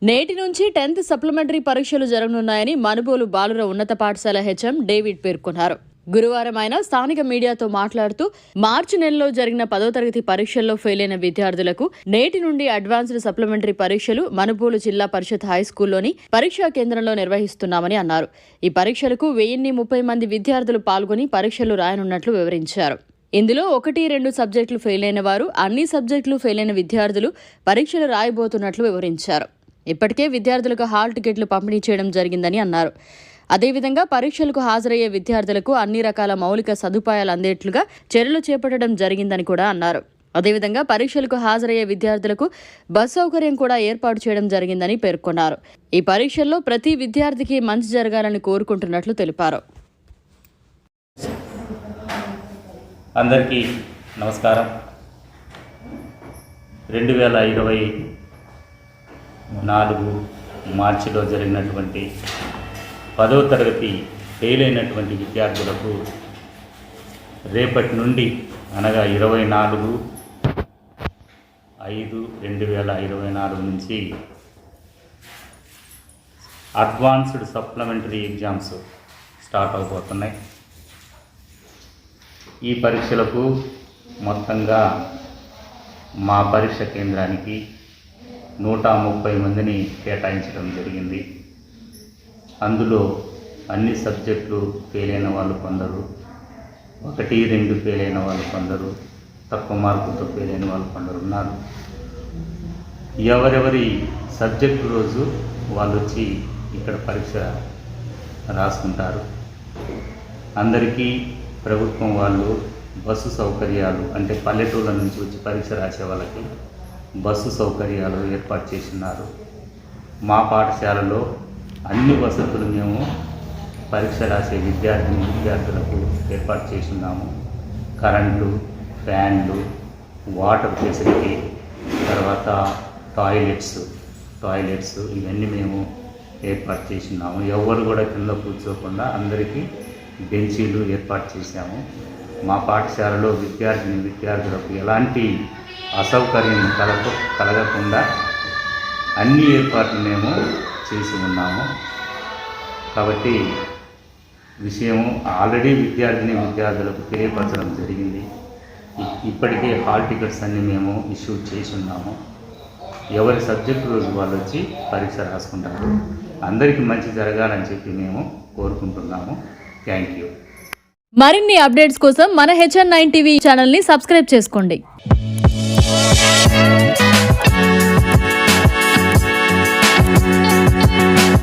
నేటి నుంచి 10th supplementary పరీక్షలు జరగనున్నాయని మనుబోలు బాలుర ఉన్నత పాఠశాల హెచ్ఎం డేవిడ్ పేర్కొన్నారు. గురువారం ఆయన స్థానిక మీడియాతో మాట్లాడుతూ మార్చి నెలలో జరిగిన 10వ తరగతి పరీక్షల్లో ఫెయిల్ అయిన విద్యార్థులకు నేటి నుండి అడ్వాన్స్డ్ సప్లిమెంటరీ పరీక్షలు మనుబోలు జిల్లా పరిషత్ హైస్కూల్లోని పరీక్షా కేంద్రంలో నిర్వహిస్తున్నామని అన్నారు. ఈ పరీక్షలకు 1030 మంది విద్యార్థులు పాల్గొని పరీక్షలు రాయనున్నట్లు వివరించారు. ఇందులో 1-2 సబ్జెక్టులు ఫెయిల్ అయిన వారు, అన్ని సబ్జెక్టులు ఫెయిల్ అయిన విద్యార్థులు పరీక్షలు రాయబోతున్నట్లు వివరించారు. ఇప్పటికే విద్యార్థులకు హాల్ టికెట్లు పంపిణీ చేయడం జరిగిందని అన్నారు. అదేవిధంగా పరీక్షలకు హాజరయ్యే విద్యార్థులకు అన్ని రకాల మౌలిక సదుపాయాలు అందేట్లుగా చర్యలు చేపట్టడం జరిగిందని కూడా అన్నారు. అదేవిధంగా పరీక్షలకు హాజరయ్యే విద్యార్థులకు బస్ సౌకర్యం కూడా ఏర్పాటు చేయడం జరిగిందని పేర్కొన్నారు. ఈ పరీక్షల్లో ప్రతి విద్యార్థికి మంచి జరగాలని కోరుకుంటున్నట్లు తెలిపారు. అందరికీ నమస్కారం. 2024 మార్చిలో జరిగినటువంటి 10వ తరగతి ఫెయిల్ అయినటువంటి విద్యార్థులకు రేపటి నుండి అనగా 24/5/2024 నుంచి అడ్వాన్స్డ్ సప్లిమెంటరీ ఎగ్జామ్స్ స్టార్ట్ అవబోతున్నాయి. ఈ పరీక్షలకు మొత్తంగా మా పరీక్ష కేంద్రానికి 130 మందిని కేటాయించడం జరిగింది. అందులో అన్ని సబ్జెక్టులు ఫెయిల్ అయిన వాళ్ళు కొందరు, 1-2 ఫెయిల్ అయిన వాళ్ళు కొందరు, తక్కువ మార్కులతో ఫెయిల్ అయిన వాళ్ళు కొందరు ఉన్నారు. ఎవరెవరి సబ్జెక్టు రోజు వాళ్ళు వచ్చి ఇక్కడ పరీక్ష రాసుకుంటారు. అందరికీ ప్రభుత్వం వాళ్ళు బస్సు సౌకర్యాలు, అంటే పల్లెటూళ్ళ నుంచి వచ్చి పరీక్ష రాసే వాళ్ళకి బస్సు సౌకర్యాలు ఏర్పాటు చేస్తున్నారు. మా పాఠశాలలో అన్ని వసతులు మేము పరీక్ష రాసే విద్యార్థులకు ఏర్పాటు చేస్తున్నాము. కరెంటు, ఫ్యాన్లు, వాటర్ ఫెసిలిటీ, తర్వాత టాయిలెట్స్ ఇవన్నీ మేము ఏర్పాటు చేస్తున్నాము. ఎవరు కూడా కింద కూర్చోకుండా అందరికీ బెంచీలు ఏర్పాటు చేశాము. మా పాఠశాలలో విద్యార్థులకు ఎలాంటి అసౌకర్యం కలగకుండా అన్ని ఏర్పాట్లు మేము చేసి ఉన్నాము. కాబట్టి విషయము ఆల్రెడీ విద్యార్థులకు తెలియపరచడం జరిగింది. ఇప్పటికే హాల్ టికెట్స్ అన్నీ మేము ఇష్యూ చేసి ఉన్నాము. ఎవరి సబ్జెక్టు రోజు వాళ్ళు వచ్చి పరీక్ష రాసుకుంటారు. అందరికీ మంచి జరగాలని చెప్పి మేము కోరుకుంటున్నాము. Thank you. మరిన్ని అప్డేట్స్ కోసం మన HN9 టీవీ ఛానల్ని సబ్స్క్రైబ్ చేసుకోండి.